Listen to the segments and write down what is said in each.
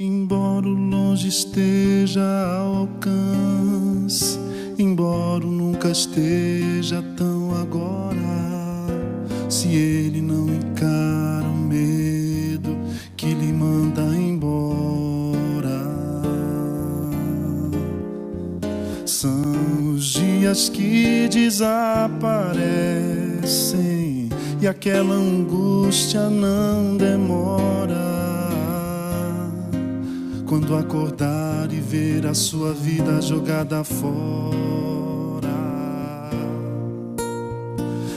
Embora o longe esteja ao alcance, embora o nunca esteja tão agora, se ele não encara o medo que lhe manda embora. São os dias que desaparecem e aquela angústia não demora. Quando acordar e ver a sua vida jogada fora,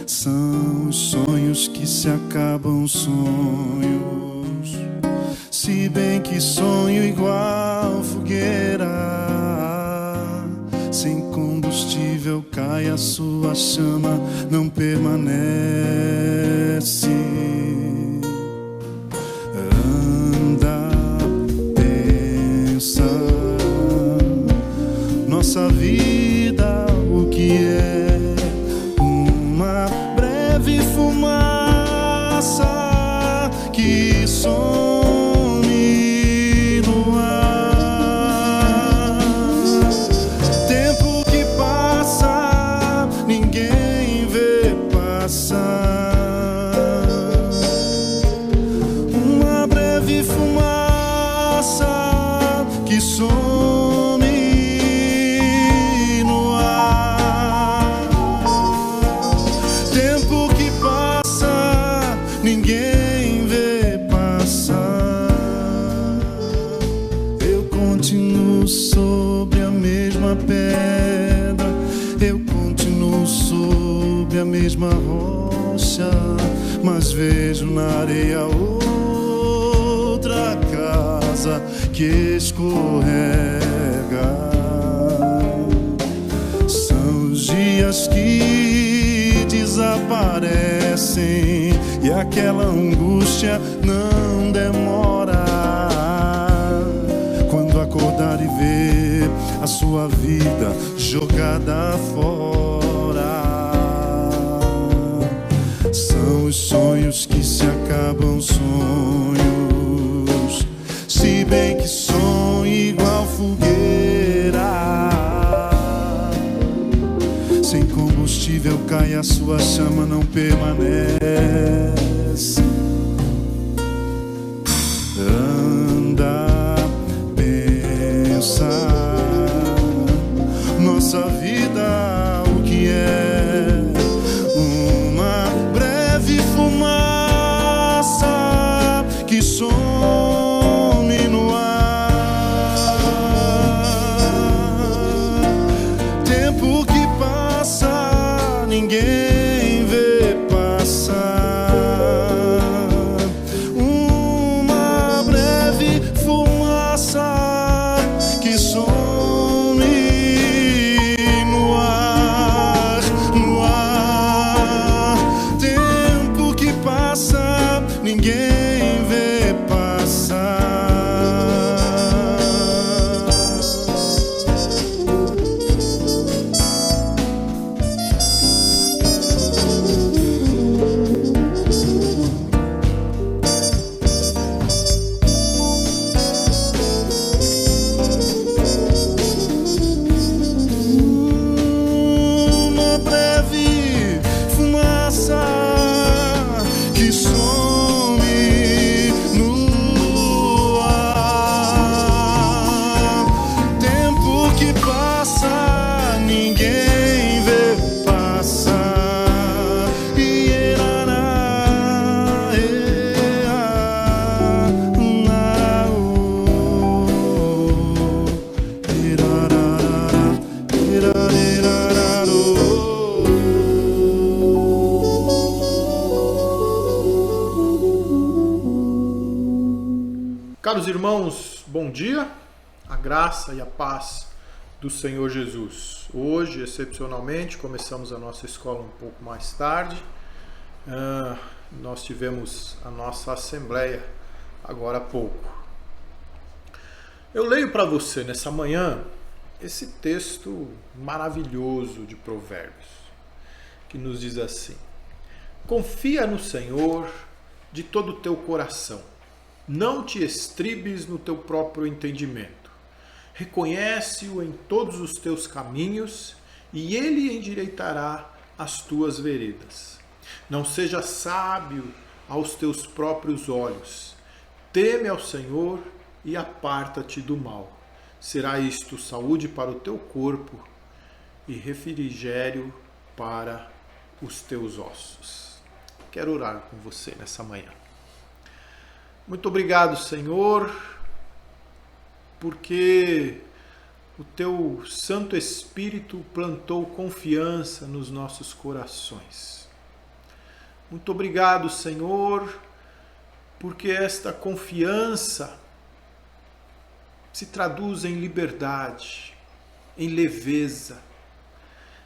são os sonhos que se acabam sonhos, se bem que sonho igual fogueira, sem combustível cai a sua chama, não permanece. Nossa vida, o que é uma breve fumaça que some no ar. Tempo que passa, ninguém vê passar. Uma breve fumaça que some. Sobre a mesma pedra, eu continuo sobre a mesma rocha, mas vejo na areia outra casa que escorrega. São os dias que desaparecem e aquela angústia não demora. Acordar e ver a sua vida jogada fora, são os sonhos que se acabam sonhos, se bem que sonho igual fogueira, sem combustível cai a sua chama, não permanece. Nossa vida, o que é uma breve fumaça que some no ar. Tempo que passa, ninguém vê passar. Uma breve fumaça que some no ar. Tempo que passa, ninguém vê passar. Caros irmãos, bom dia, a graça e a paz do Senhor Jesus. Hoje, excepcionalmente, começamos a nossa escola um pouco mais tarde. Nós tivemos a nossa assembleia agora há pouco. Eu leio para você nessa manhã esse texto maravilhoso de Provérbios, que nos diz assim: confia no Senhor de todo o teu coração Não te estribes no teu próprio entendimento. Reconhece-o em todos os teus caminhos e ele endireitará as tuas veredas. Não seja sábio aos teus próprios olhos. Teme ao Senhor e aparta-te do mal. Será isto saúde para o teu corpo e refrigério para os teus ossos. Quero orar com você nessa manhã. Muito obrigado, Senhor, porque o teu Santo Espírito plantou confiança nos nossos corações. Muito obrigado, Senhor, porque esta confiança se traduz em liberdade, em leveza.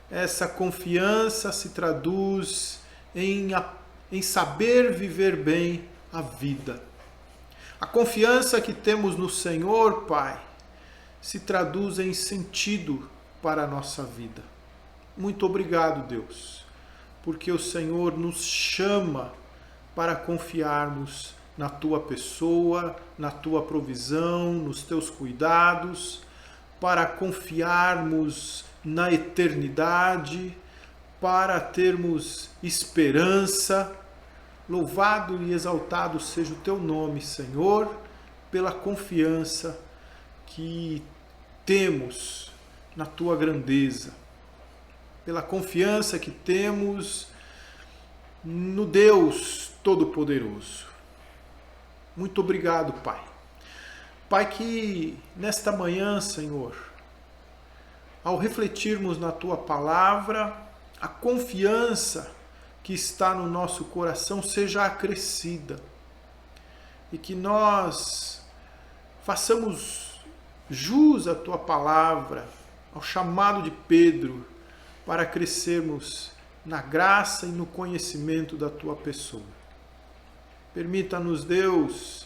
Essa confiança se traduz em saber viver bem a vida. A confiança que temos no Senhor, Pai, se traduz em sentido para a nossa vida. Muito obrigado, Deus, porque o Senhor nos chama para confiarmos na Tua pessoa, na Tua provisão, nos Teus cuidados, para confiarmos na eternidade, para termos esperança. Louvado e exaltado seja o Teu nome, Senhor, pela confiança que temos na Tua grandeza, pela confiança que temos no Deus Todo-Poderoso. Muito obrigado, Pai. Pai, que nesta manhã, Senhor, ao refletirmos na Tua palavra, a confiança que está no nosso coração seja acrescida e que nós façamos jus à Tua palavra, ao chamado de Pedro, para crescermos na graça e no conhecimento da Tua pessoa. Permita-nos, Deus,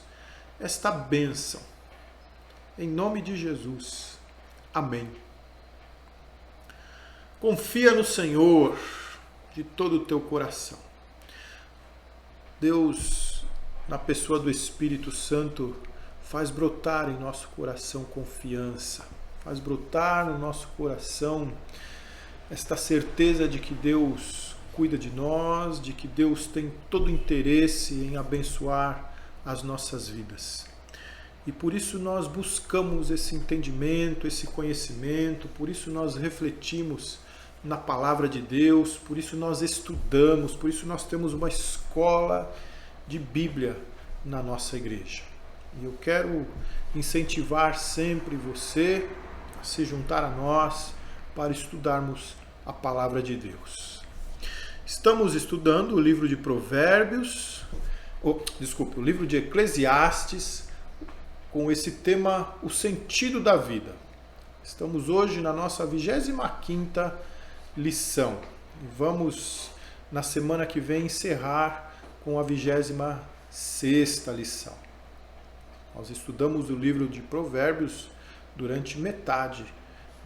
esta bênção. Em nome de Jesus. Amém. Confia no Senhor de todo o teu coração. Deus, na pessoa do Espírito Santo, faz brotar em nosso coração confiança. Faz brotar no nosso coração esta certeza de que Deus cuida de nós, de que Deus tem todo o interesse em abençoar as nossas vidas. E por isso nós buscamos esse entendimento, esse conhecimento, por isso nós refletimos na palavra de Deus, por isso nós estudamos, por isso nós temos uma escola de Bíblia na nossa igreja. E eu quero incentivar sempre você a se juntar a nós para estudarmos a palavra de Deus. Estamos estudando o livro de Provérbios, o livro de Eclesiastes, com esse tema, o sentido da vida. Estamos hoje na nossa 25ª lição. E vamos, na semana que vem, encerrar com a 26ª lição. Nós estudamos o livro de Provérbios durante metade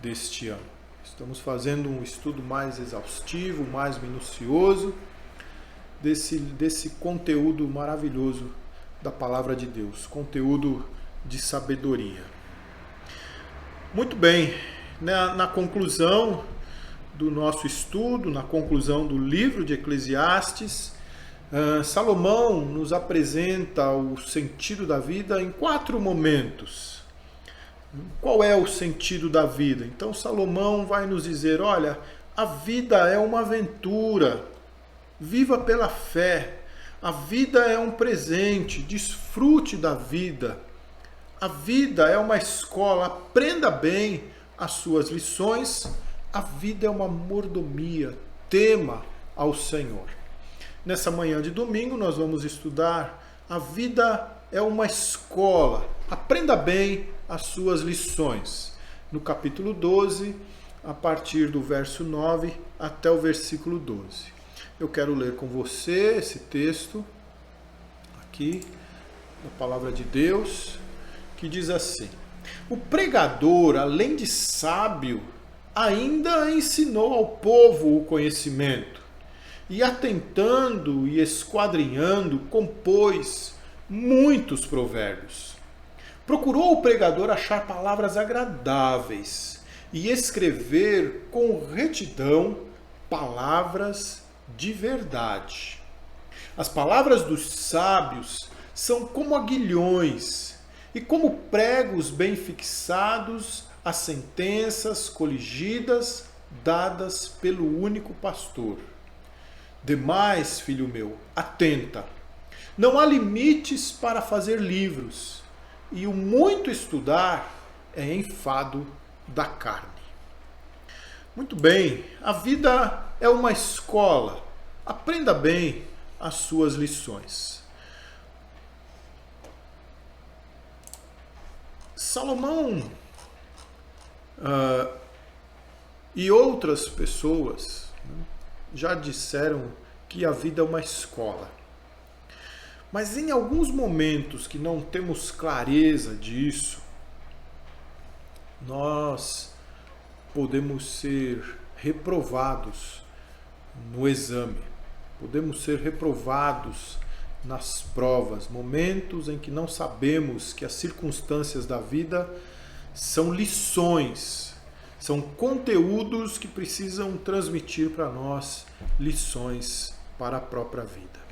deste ano. Estamos fazendo um estudo mais exaustivo, mais minucioso desse conteúdo maravilhoso da palavra de Deus, conteúdo de sabedoria. Muito bem, na conclusão do nosso estudo, na conclusão do livro de Eclesiastes, Salomão nos apresenta o sentido da vida em 4 momentos. Qual é o sentido da vida? Então Salomão vai nos dizer, olha, a vida é uma aventura, viva pela fé, a vida é um presente, desfrute da vida. A vida é uma escola, aprenda bem as suas lições. A vida é uma mordomia, tema ao Senhor. Nessa manhã de domingo nós vamos estudar a vida é uma escola, aprenda bem as suas lições. No capítulo 12, a partir do verso 9 até o versículo 12. Eu quero ler com você esse texto aqui, da palavra de Deus, que diz assim: o pregador, além de sábio, ainda ensinou ao povo o conhecimento, e atentando e esquadrinhando, compôs muitos provérbios. Procurou o pregador achar palavras agradáveis e escrever com retidão palavras de verdade. As palavras dos sábios são como aguilhões e como pregos bem fixados às sentenças coligidas dadas pelo único pastor. Demais, filho meu, atenta. Não há limites para fazer livros, e o muito estudar é enfado da carne. Muito bem, a vida é uma escola. Aprenda bem as suas lições. Salomão e outras pessoas já disseram que a vida é uma escola. Mas em alguns momentos que não temos clareza disso, nós podemos ser reprovados no exame, podemos ser reprovados nas provas, momentos em que não sabemos que as circunstâncias da vida são lições, são conteúdos que precisam transmitir para nós lições para a própria vida.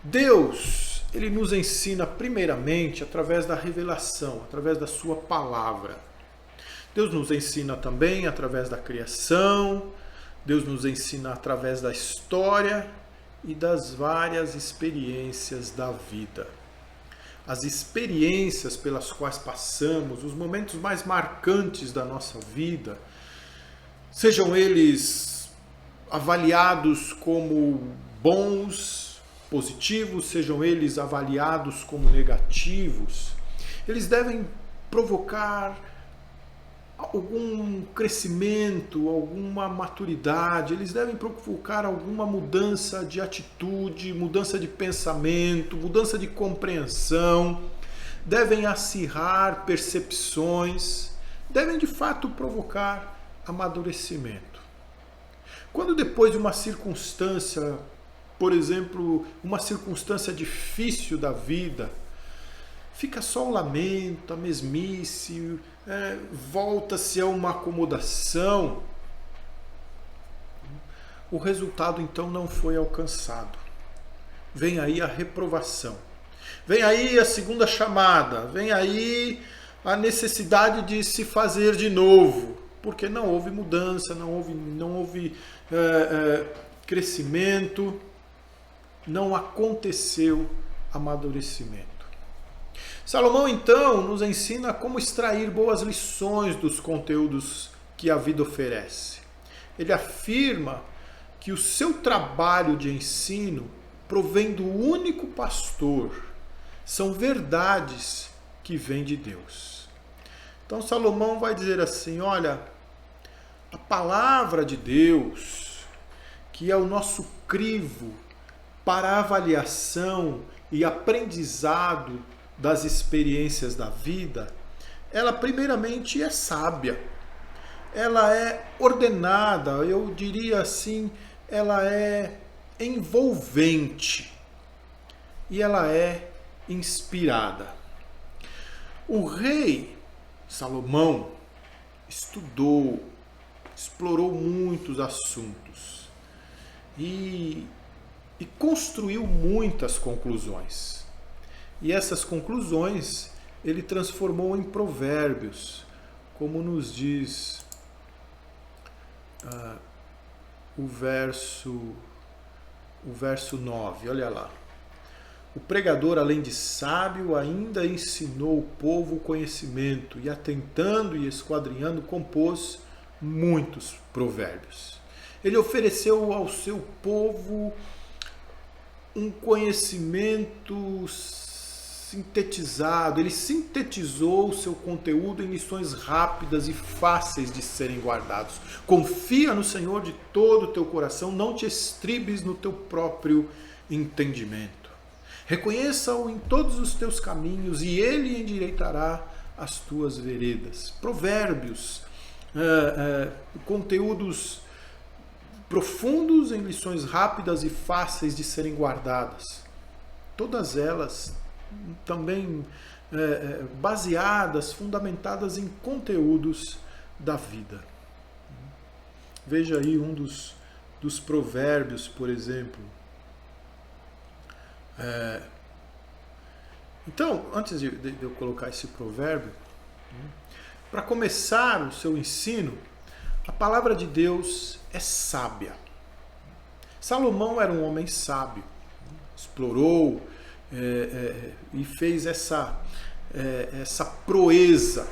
Deus, Ele nos ensina primeiramente através da revelação, através da sua palavra. Deus nos ensina também através da criação, Deus nos ensina através da história e das várias experiências da vida. As experiências pelas quais passamos, os momentos mais marcantes da nossa vida, sejam eles avaliados como bons, positivos, sejam eles avaliados como negativos, eles devem provocar algum crescimento, alguma maturidade, eles devem provocar alguma mudança de atitude, mudança de pensamento, mudança de compreensão, devem acirrar percepções, devem de fato provocar amadurecimento. Quando depois de uma circunstância, por exemplo, uma circunstância difícil da vida, fica só o lamento, a mesmice, volta-se a uma acomodação, o resultado então não foi alcançado. Vem aí a reprovação, vem aí a segunda chamada, vem aí a necessidade de se fazer de novo, porque não houve mudança, não houve crescimento, não aconteceu amadurecimento. Salomão, então, nos ensina como extrair boas lições dos conteúdos que a vida oferece. Ele afirma que o seu trabalho de ensino provém do único pastor. São verdades que vêm de Deus. Então, Salomão vai dizer assim, olha, a palavra de Deus, que é o nosso crivo para a avaliação e aprendizado das experiências da vida, ela primeiramente é sábia, ela é ordenada, eu diria assim, ela é envolvente e ela é inspirada. O rei Salomão estudou, explorou muitos assuntos e construiu muitas conclusões. E essas conclusões ele transformou em provérbios, como nos diz o verso 9. Olha lá. O pregador, além de sábio, ainda ensinou o povo o conhecimento, e atentando e esquadrinhando, compôs muitos provérbios. Ele ofereceu ao seu povo um conhecimento sintetizado, ele sintetizou o seu conteúdo em lições rápidas e fáceis de serem guardados. Confia no Senhor de todo o teu coração, não te estribes no teu próprio entendimento. Reconheça-o em todos os teus caminhos e ele endireitará as tuas veredas. Provérbios, conteúdos profundos em lições rápidas e fáceis de serem guardadas. todas elas também baseadas, fundamentadas em conteúdos da vida. Veja aí um dos provérbios, por exemplo. Então, antes de eu colocar esse provérbio, para começar o seu ensino, a palavra de Deus é sábia. Salomão era um homem sábio, explorou e fez essa proeza.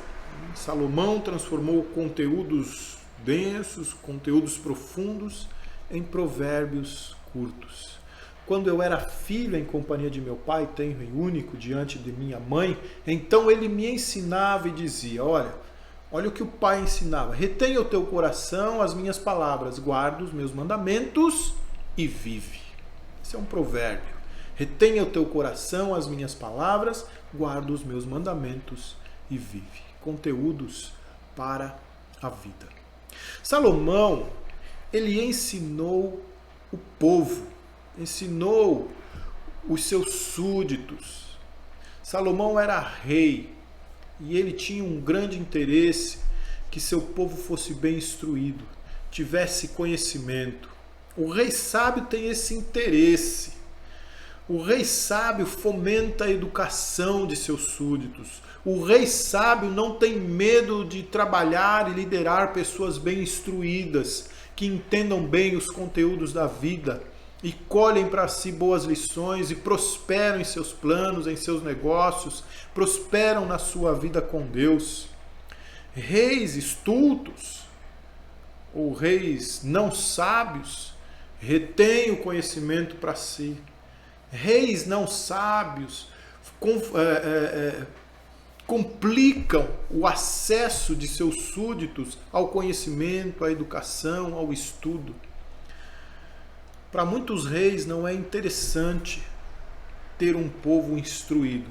Salomão transformou conteúdos densos, conteúdos profundos em provérbios curtos. Quando eu era filho em companhia de meu pai, tenro e único diante de minha mãe, então ele me ensinava e dizia, olha o que o pai ensinava, retenha o teu coração as minhas palavras, guarda os meus mandamentos e vive. Esse é um provérbio. Retenha o teu coração as minhas palavras, guarda os meus mandamentos e vive. Conteúdos para a vida. Salomão, ele ensinou o povo, ensinou os seus súditos. Salomão era rei e ele tinha um grande interesse que seu povo fosse bem instruído, tivesse conhecimento. O rei sábio tem esse interesse. O rei sábio fomenta a educação de seus súditos. O rei sábio não tem medo de trabalhar e liderar pessoas bem instruídas, que entendam bem os conteúdos da vida e colhem para si boas lições e prosperam em seus planos, em seus negócios, prosperam na sua vida com Deus. Reis estultos ou reis não sábios retêm o conhecimento para si. Reis não sábios complicam o acesso de seus súditos ao conhecimento, à educação, ao estudo. Para muitos reis não é interessante ter um povo instruído.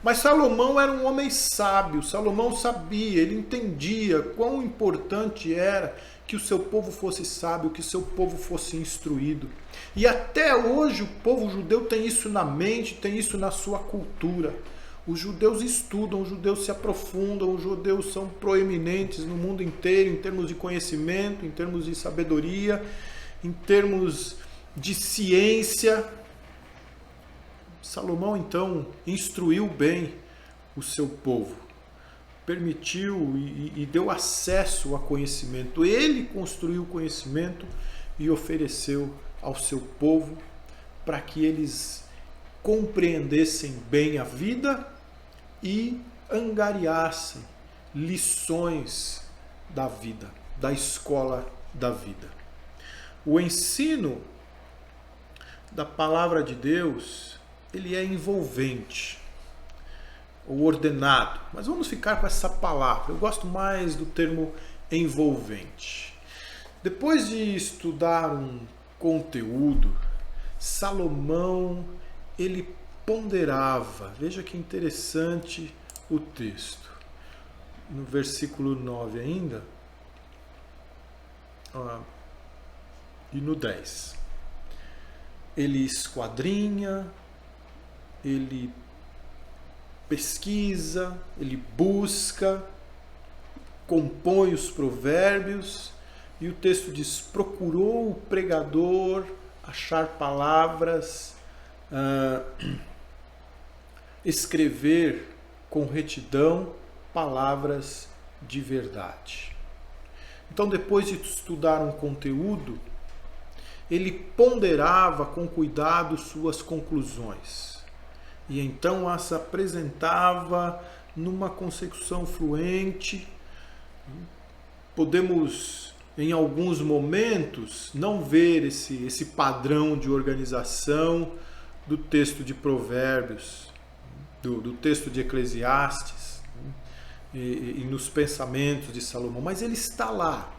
Mas Salomão era um homem sábio, Salomão sabia, ele entendia quão importante era que o seu povo fosse sábio, que o seu povo fosse instruído. E até hoje o povo judeu tem isso na mente, tem isso na sua cultura. Os judeus estudam, os judeus se aprofundam, os judeus são proeminentes no mundo inteiro em termos de conhecimento, em termos de sabedoria, em termos de ciência. Salomão, então, instruiu bem o seu povo, permitiu e deu acesso a conhecimento. Ele construiu o conhecimento e ofereceu ao seu povo para que eles compreendessem bem a vida e angariassem lições da vida, da escola da vida. O ensino da palavra de Deus, ele é envolvente, ou ordenado, mas vamos ficar com essa palavra. Eu gosto mais do termo envolvente. Depois de estudar um conteúdo, Salomão, ele ponderava. Veja que interessante o texto. No versículo 9 ainda, e no 10. Ele esquadrinha, ele pesquisa, ele busca, compõe os provérbios, e o texto diz, procurou o pregador achar palavras, escrever com retidão palavras de verdade. Então, depois de estudar um conteúdo, ele ponderava com cuidado suas conclusões e então as apresentava numa consecução fluente. Podemos, em alguns momentos, não ver esse padrão de organização do texto de Provérbios, do texto de Eclesiastes e nos pensamentos de Salomão, mas ele está lá.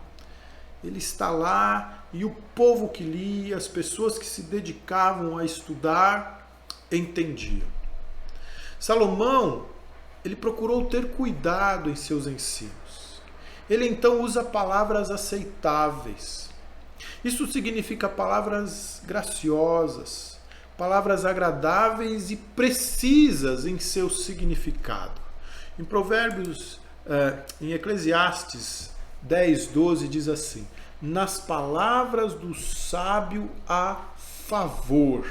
Ele está lá e o povo que lia, as pessoas que se dedicavam a estudar, entendiam. Salomão, ele procurou ter cuidado em seus ensinos. Ele então usa palavras aceitáveis. Isso significa palavras graciosas, palavras agradáveis e precisas em seu significado. Em Provérbios, em Eclesiastes 10:12 diz assim: nas palavras do sábio há favor.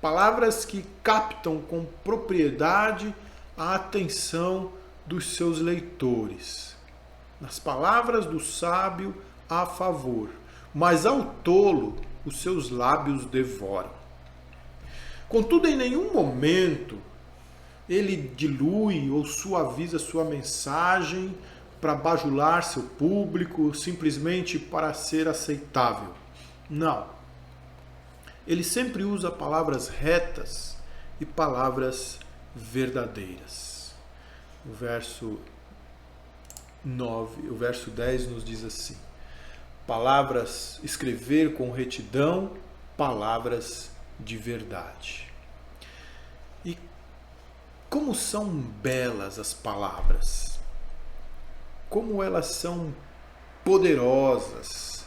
Palavras que captam com propriedade a atenção dos seus leitores. Nas palavras do sábio há favor, mas ao tolo os seus lábios devoram. Contudo, em nenhum momento ele dilui ou suaviza sua mensagem para bajular seu público, simplesmente para ser aceitável. Não. Ele sempre usa palavras retas e palavras verdadeiras. O verso 10 nos diz assim: palavras, escrever com retidão, palavras de verdade. E como são belas as palavras, como elas são poderosas.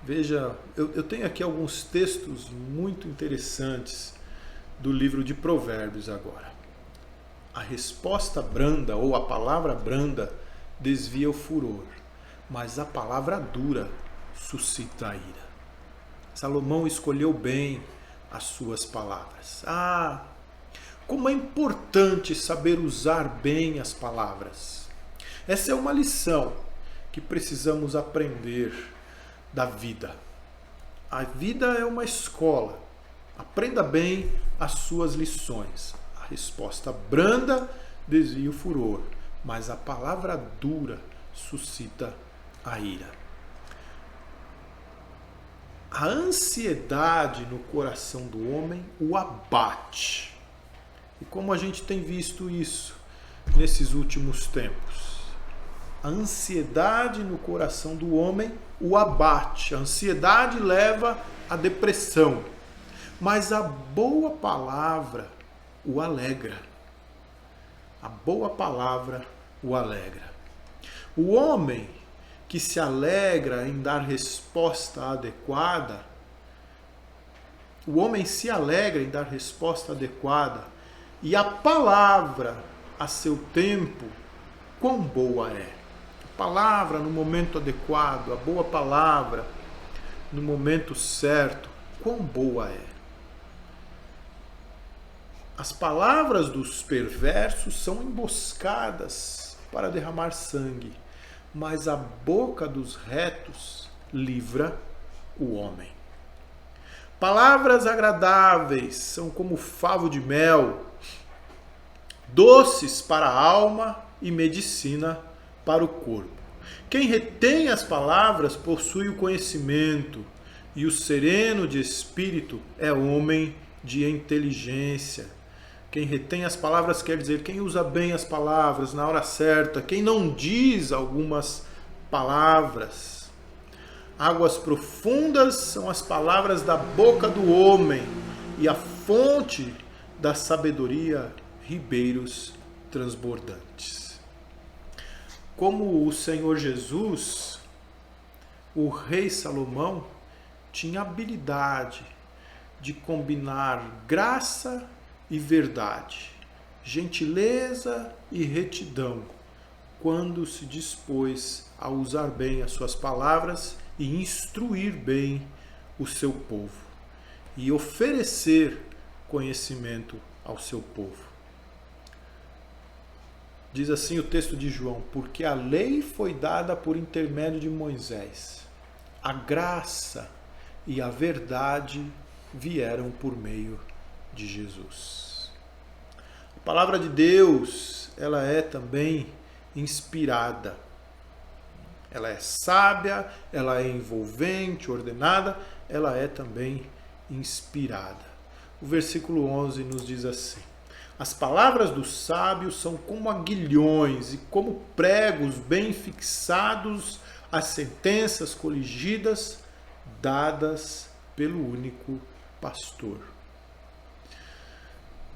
Veja, eu tenho aqui alguns textos muito interessantes do livro de Provérbios agora. A resposta branda ou a palavra branda desvia o furor, mas a palavra dura suscita a ira. Salomão escolheu bem as suas palavras. Como é importante saber usar bem as palavras. Essa é uma lição que precisamos aprender da vida. A vida é uma escola. Aprenda bem as suas lições. A resposta branda desvia o furor, mas a palavra dura suscita a ira. A ansiedade no coração do homem o abate. E como a gente tem visto isso nesses últimos tempos? A ansiedade no coração do homem o abate. A ansiedade leva à depressão. Mas a boa palavra o alegra. A boa palavra o alegra. O homem que se alegra em dar resposta adequada, e a palavra a seu tempo, quão boa é. A palavra no momento adequado, a boa palavra no momento certo, quão boa é. As palavras dos perversos são emboscadas para derramar sangue, mas a boca dos retos livra o homem. Palavras agradáveis são como favo de mel, doces para a alma e medicina para o corpo. Quem retém as palavras possui o conhecimento, e o sereno de espírito é homem de inteligência. Quem retém as palavras quer dizer quem usa bem as palavras na hora certa, quem não diz algumas palavras. Águas profundas são as palavras da boca do homem, e a fonte da sabedoria, ribeiros transbordantes. Como o Senhor Jesus, o rei Salomão tinha habilidade de combinar graça e verdade, gentileza e retidão, quando se dispôs a usar bem as suas palavras e instruir bem o seu povo e oferecer conhecimento ao seu povo. Diz assim o texto de João: porque a lei foi dada por intermédio de Moisés, a graça e a verdade vieram por meio de Jesus. A palavra de Deus, ela é também inspirada. Ela é sábia, ela é envolvente, ordenada, ela é também inspirada. O versículo 11 nos diz assim: as palavras dos sábios são como aguilhões e como pregos bem fixados, as sentenças coligidas dadas pelo único pastor.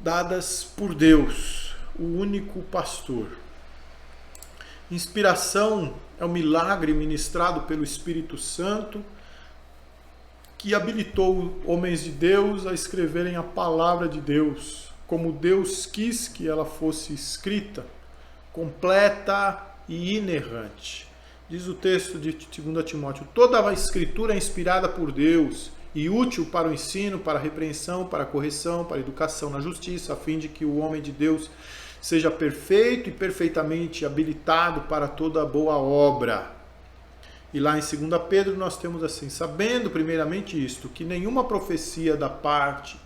Dadas por Deus, o único pastor. Inspiração é um milagre ministrado pelo Espírito Santo que habilitou homens de Deus a escreverem a palavra de Deus, como Deus quis que ela fosse escrita, completa e inerrante. Diz o texto de 2 Timóteo: toda a escritura é inspirada por Deus e útil para o ensino, para a repreensão, para a correção, para a educação na justiça, a fim de que o homem de Deus seja perfeito e perfeitamente habilitado para toda boa obra. E lá em 2 Pedro nós temos assim: sabendo primeiramente isto, que nenhuma profecia da parte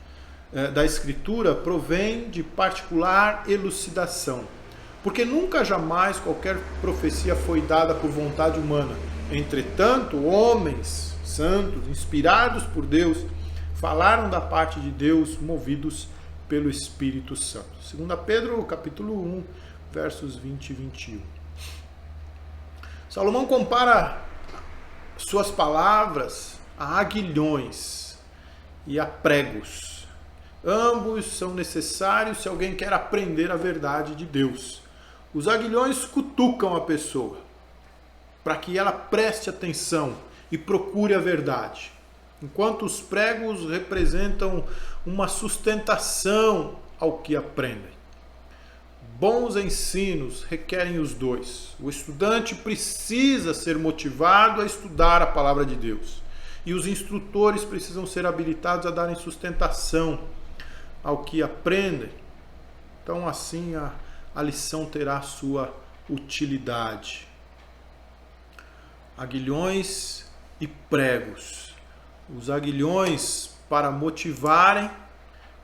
da Escritura provém de particular elucidação, porque nunca jamais qualquer profecia foi dada por vontade humana. Entretanto, homens santos, inspirados por Deus, falaram da parte de Deus, movidos pelo Espírito Santo. 2 Pedro, capítulo 1, versos 20 e 21. Salomão compara suas palavras a aguilhões e a pregos. Ambos são necessários se alguém quer aprender a verdade de Deus. Os aguilhões cutucam a pessoa para que ela preste atenção e procure a verdade, enquanto os pregos representam uma sustentação ao que aprendem. Bons ensinos requerem os dois. O estudante precisa ser motivado a estudar a palavra de Deus, e os instrutores precisam ser habilitados a darem sustentação ao que aprendem. Então, assim, a lição terá sua utilidade. Aguilhões e pregos. Os aguilhões para motivarem,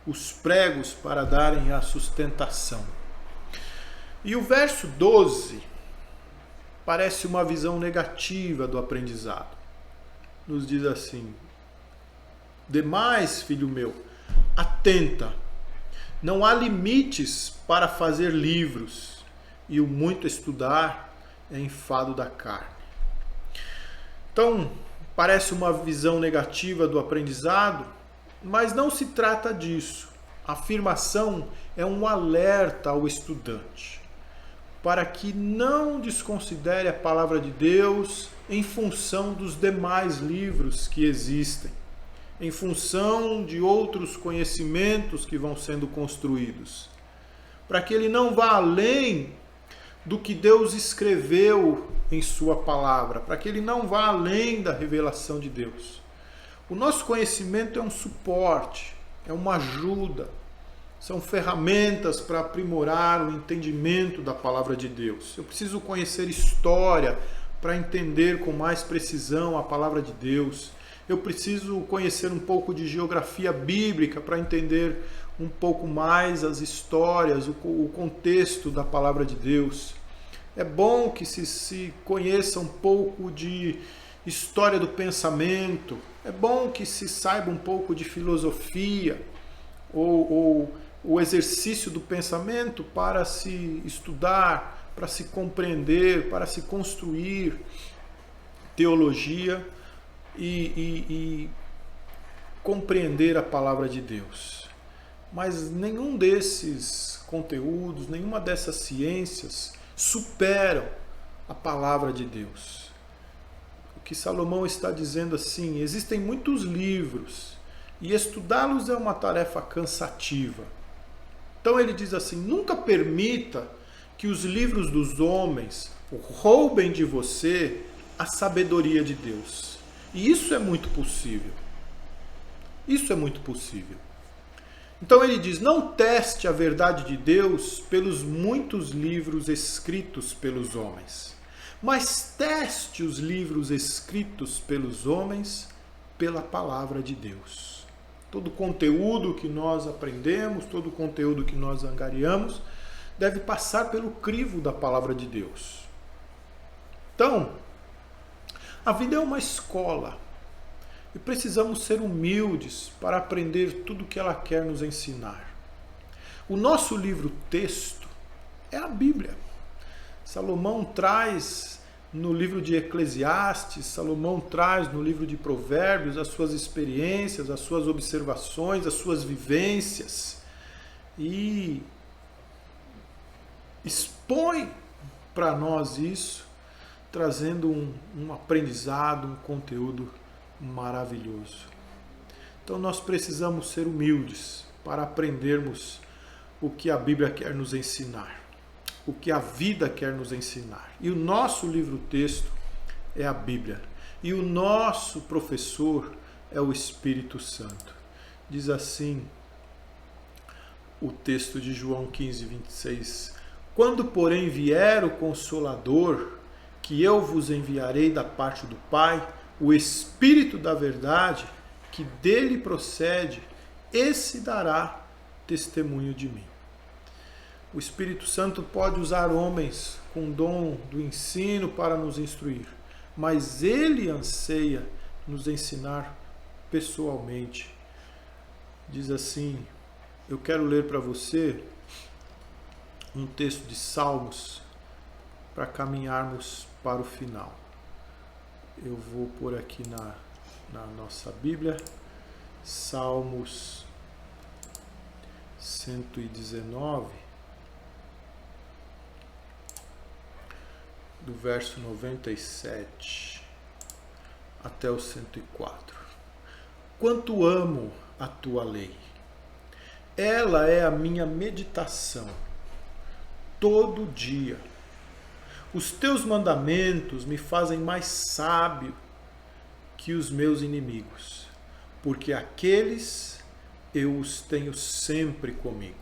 os pregos para darem a sustentação. E o verso 12 parece uma visão negativa do aprendizado. Nos diz assim: demais, filho meu, atenta, não há limites para fazer livros, e o muito estudar é enfado da carne. Então, parece uma visão negativa do aprendizado, mas não se trata disso. A afirmação é um alerta ao estudante, para que não desconsidere a palavra de Deus em função dos demais livros que existem, em função de outros conhecimentos que vão sendo construídos, para que ele não vá além do que Deus escreveu em sua palavra, para que ele não vá além da revelação de Deus. O nosso conhecimento é um suporte, é uma ajuda, são ferramentas para aprimorar o entendimento da palavra de Deus. Eu preciso conhecer história para entender com mais precisão a palavra de Deus. Eu preciso conhecer um pouco de geografia bíblica para entender um pouco mais as histórias, o contexto da palavra de Deus. É bom que se conheça um pouco de história do pensamento, é bom que se saiba um pouco de filosofia, ou o exercício do pensamento para se estudar, para se compreender, para se construir teologia e compreender a palavra de Deus. Mas nenhum desses conteúdos, nenhuma dessas ciências superam a palavra de Deus. O que Salomão está dizendo assim: existem muitos livros e estudá-los é uma tarefa cansativa. Então ele diz assim: nunca permita que os livros dos homens roubem de você a sabedoria de Deus. E isso é muito possível. Isso é muito possível. Então ele diz: não teste a verdade de Deus pelos muitos livros escritos pelos homens, mas teste os livros escritos pelos homens pela palavra de Deus. Todo conteúdo que nós aprendemos, todo conteúdo que nós angariamos, deve passar pelo crivo da palavra de Deus. Então, a vida é uma escola e precisamos ser humildes para aprender tudo o que ela quer nos ensinar. O nosso livro-texto é a Bíblia. Salomão traz no livro de Eclesiastes, Salomão traz no livro de Provérbios as suas experiências, as suas observações, as suas vivências e expõe para nós isso, trazendo um aprendizado, um conteúdo maravilhoso. Então nós precisamos ser humildes para aprendermos o que a Bíblia quer nos ensinar, o que a vida quer nos ensinar. E o nosso livro-texto é a Bíblia. E o nosso professor é o Espírito Santo. Diz assim o texto de João 15, 26. Quando, porém, vier o Consolador, que eu vos enviarei da parte do Pai, o Espírito da verdade, que dele procede, esse dará testemunho de mim. O Espírito Santo pode usar homens com dom do ensino para nos instruir, mas ele anseia nos ensinar pessoalmente. Diz assim, eu quero ler para você um texto de Salmos para caminharmos para o final. Eu vou pôr aqui na nossa Bíblia, Salmos 119, do verso 97 até o 104. Quanto amo a tua lei! Ela é a minha meditação todo dia. Os teus mandamentos me fazem mais sábio que os meus inimigos, porque aqueles eu os tenho sempre comigo.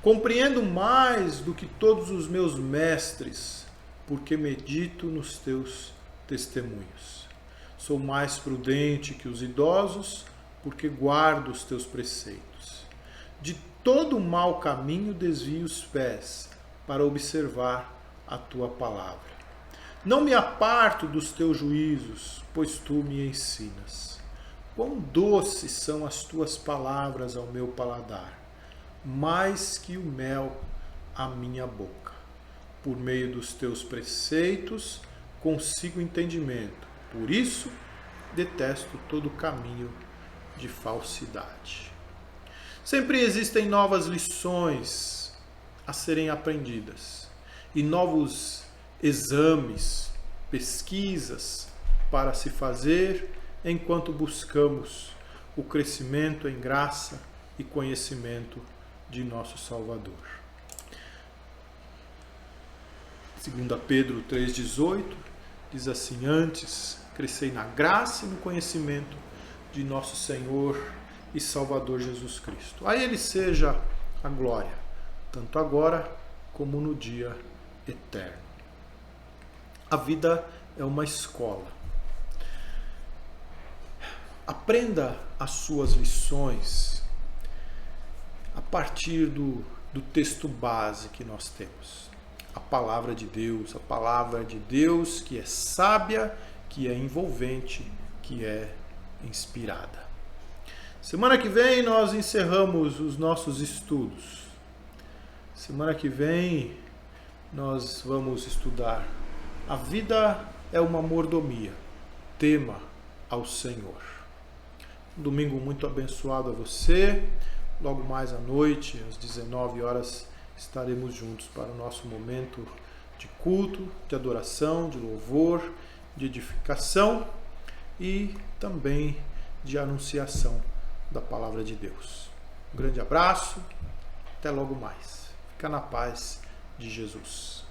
Compreendo mais do que todos os meus mestres, porque medito nos teus testemunhos. Sou mais prudente que os idosos, porque guardo os teus preceitos. De todo mau caminho desvio os pés, para observar a tua palavra. Não me aparto dos teus juízos, pois tu me ensinas. Quão doces são as tuas palavras ao meu paladar, mais que o mel à minha boca. Por meio dos teus preceitos consigo entendimento. Por isso detesto todo caminho de falsidade. Sempre existem novas lições a serem aprendidas e novos exames, pesquisas para se fazer enquanto buscamos o crescimento em graça e conhecimento de nosso Salvador. 2 Pedro 3,18 diz assim: antes crescei na graça e no conhecimento de nosso Senhor e Salvador Jesus Cristo. A Ele seja a glória, tanto agora como no dia eterno. A vida é uma escola. Aprenda as suas lições a partir do texto base que nós temos. A palavra de Deus que é sábia, que é envolvente, que é inspirada. Semana que vem nós encerramos os nossos estudos. Semana que vem nós vamos estudar A Vida é uma Mordomia, tema ao Senhor. Um domingo muito abençoado a você. Logo mais à noite, às 19 horas, estaremos juntos para o nosso momento de culto, de adoração, de louvor, de edificação e também de anunciação da palavra de Deus. Um grande abraço, até logo mais. Fica na paz de Jesus.